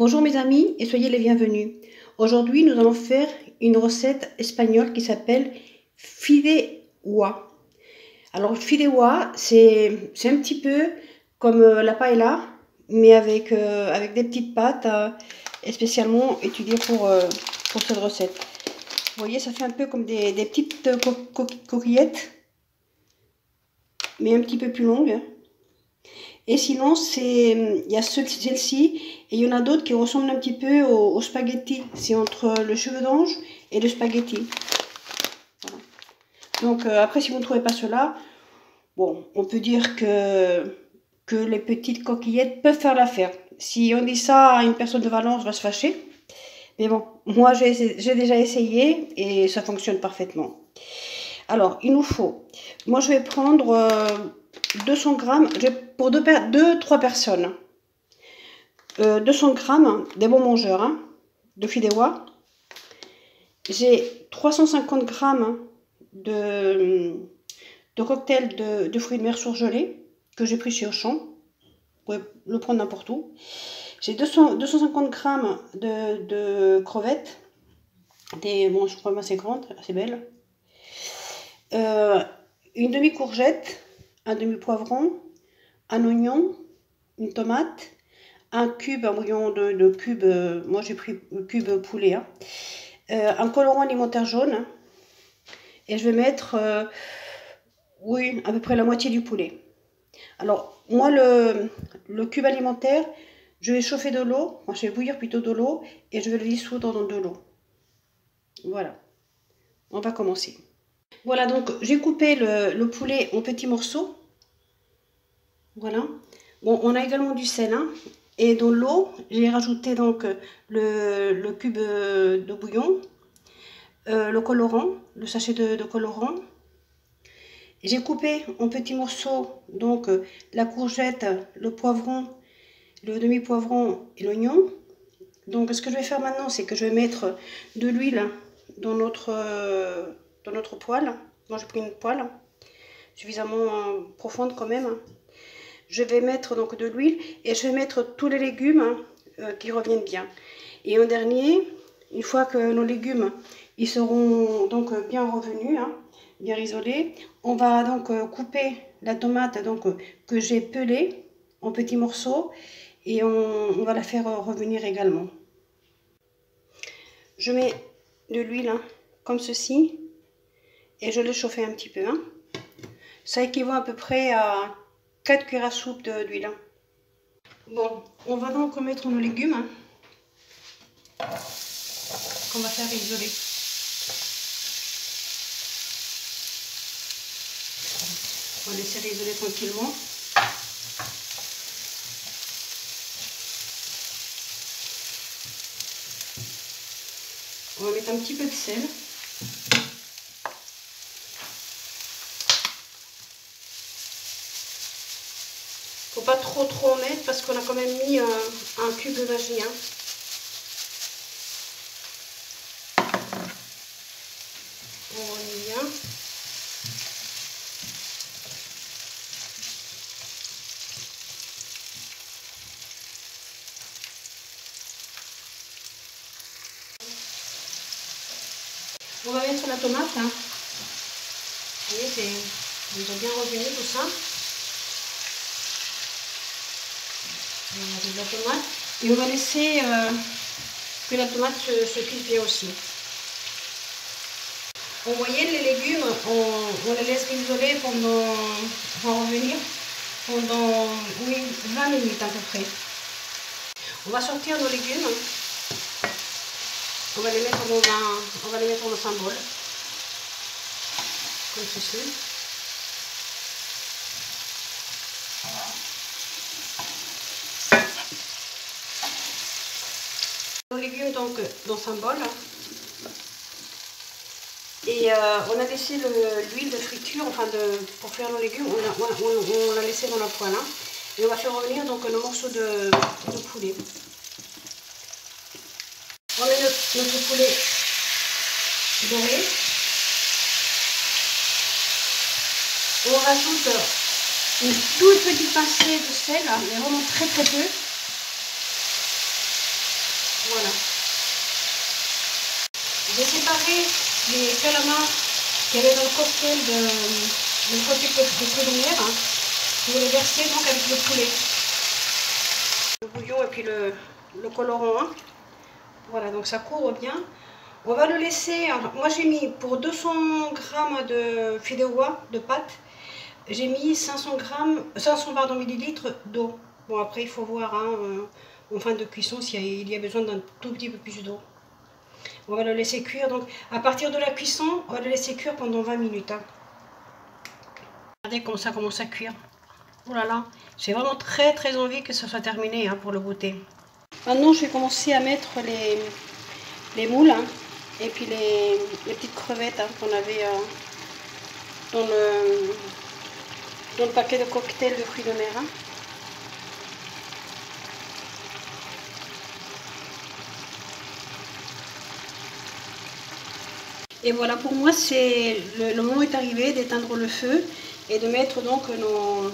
Bonjour mes amis et soyez les bienvenus. Aujourd'hui nous allons faire une recette espagnole qui s'appelle fideuà. Alors fideuà c'est un petit peu comme la paella mais avec des petites pâtes spécialement étudiées pour cette recette. Vous voyez, ça fait un peu comme des petites coquillettes mais un petit peu plus longues. Et sinon, il y a celle-ci, et il y en a d'autres qui ressemblent un petit peu au spaghetti. C'est entre le cheveu d'ange et le spaghetti. Voilà. Donc après, si vous ne trouvez pas cela, bon, on peut dire que les petites coquillettes peuvent faire l'affaire. Si on dit ça à une personne de Valence, va se fâcher. Mais bon, moi j'ai déjà essayé et ça fonctionne parfaitement. Alors, il nous faut, moi je vais prendre 200 grammes, pour 2-3 personnes, 200 grammes des bons mangeurs de fideuà. J'ai 350 grammes de cocktail de fruits de mer surgelés que j'ai pris chez Auchan. Vous pouvez le prendre n'importe où. J'ai 250 grammes de crevettes, bon, je crois assez grandes, assez belles. Une demi-courgette, un demi-poivron, un oignon, une tomate, un bouillon de cube, moi j'ai pris le cube poulet, un colorant alimentaire jaune, et je vais mettre, oui, à peu près la moitié du poulet. Alors, moi, le cube alimentaire, je vais chauffer de l'eau, je vais bouillir plutôt de l'eau, et je vais le dissoudre dans de l'eau. Voilà, on va commencer. Voilà, donc j'ai coupé le poulet en petits morceaux. Voilà. Bon, on a également du sel, et dans l'eau, j'ai rajouté donc le cube de bouillon, le colorant, le sachet de colorant. J'ai coupé en petits morceaux donc la courgette, le poivron, le demi-poivron et l'oignon. Donc ce que je vais faire maintenant, c'est que je vais mettre de l'huile dans notre poêle. Moi j'ai pris une poêle suffisamment profonde quand même. Je vais mettre donc de l'huile et je vais mettre tous les légumes qui reviennent bien. Et en dernier, une fois que nos légumes ils seront donc bien revenus, bien isolés, on va donc couper la tomate donc que j'ai pelée en petits morceaux et on va la faire revenir également. Je mets de l'huile comme ceci et je le chauffe un petit peu. Ça équivaut à peu près à 4 cuillères à soupe d'huile. Bon, on va donc mettre nos légumes qu'on va faire isoler. On va laisser isoler tranquillement. On va mettre un petit peu de sel. Faut pas trop en mettre parce qu'on a quand même mis un cube de magie. On remet bien. On va mettre la tomate. Vous voyez, ils ont bien revenu tout ça. On va mettre la tomate et on va laisser que la tomate se cuise bien aussi. Vous voyez, les légumes, on les laisse isoler pendant 20 minutes à peu près. On va sortir nos légumes. On va les mettre dans un bol, comme ceci. Nos légumes donc dans un bol. Et on a laissé l'huile de friture, pour faire nos légumes, on l'a laissé dans la poêle. Et on va faire revenir donc nos morceaux de poulet. On met notre poulet doré. On rajoute une toute petite pincée de sel, mais vraiment très peu. séparé les calamars qu'il y avait dans le cocktail de fruits de mer. Hein. Je vais les verser donc avec le poulet. Le bouillon et puis le colorant. Hein. Voilà, donc ça court bien. On va le laisser. Alors, moi j'ai mis pour 200 g de fideuà de pâte, j'ai mis 500 millilitres d'eau. Bon, après il faut voir en fin de cuisson s'il y a besoin d'un tout petit peu plus d'eau. On va le laisser cuire. Donc à partir de la cuisson, on va le laisser cuire pendant 20 minutes. Hein. Regardez comme ça commence à cuire. Oh là là, j'ai vraiment très envie que ce soit terminé pour le goûter. Maintenant je vais commencer à mettre les moules hein, et puis les petites crevettes hein, qu'on avait dans le paquet de cocktail de fruits de mer. Hein. Et voilà, pour moi, le moment est arrivé d'éteindre le feu et de mettre donc nos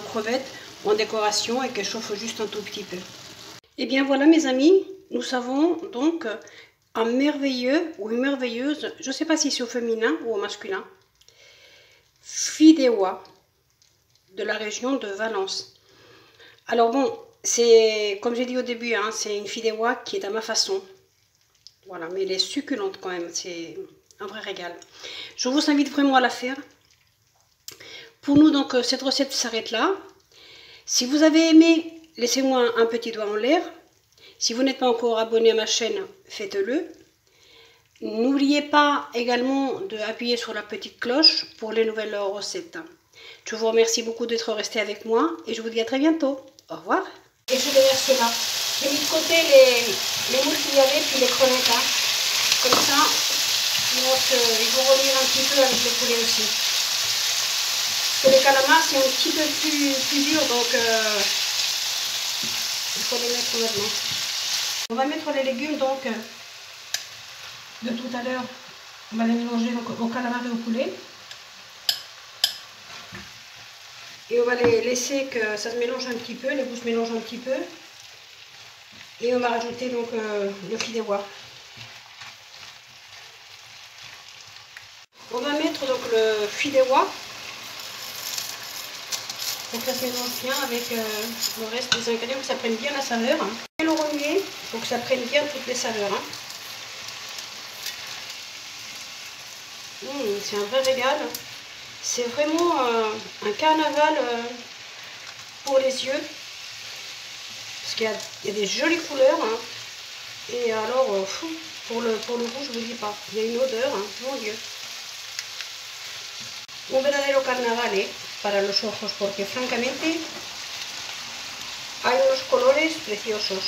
crevettes en décoration et qu'elles chauffent juste un tout petit peu. Et bien voilà mes amis, nous avons donc un merveilleux ou une merveilleuse, je ne sais pas si c'est au féminin ou au masculin, fideuà de la région de Valence. Alors bon, c'est comme j'ai dit au début, hein, c'est une fideuà qui est à ma façon. Voilà, mais elle est succulente quand même, c'est un vrai régal. Je vous invite vraiment à la faire. Pour nous, donc, cette recette s'arrête là. Si vous avez aimé, laissez-moi un petit doigt en l'air. Si vous n'êtes pas encore abonné à ma chaîne, faites-le. N'oubliez pas également d'appuyer sur la petite cloche pour les nouvelles recettes. Je vous remercie beaucoup d'être resté avec moi et je vous dis à très bientôt. Au revoir. Et je les verse là. J'ai mis de côté les moules qu'il y avait puis les crevettes. Hein. Comme ça, ils vont revenir un petit peu avec le poulet aussi. Parce que les calamars c'est un petit peu plus dur donc il faut les mettre maintenant. On va mettre les légumes donc de tout à l'heure. On va les mélanger donc, au calamar et au poulet. Et on va les laisser que ça se mélange un petit peu, les goûts se mélangent un petit peu. Et on va rajouter donc le fideuà. On va mettre donc le fideuà pour que ça se mélange bien avec le reste des ingrédients, que ça prenne bien la saveur. Hein. Et le remuer pour que ça prenne bien toutes les saveurs. Hein. C'est un vrai régal. C'est vraiment un carnaval pour les yeux. Parce qu'il y a des jolies couleurs. Hein. Et alors, pour le goût, je ne vous dis pas. Il y a une odeur, hein, mon Dieu. Un verdadero carnaval para los ojos, porque francamente hay unos colores preciosos.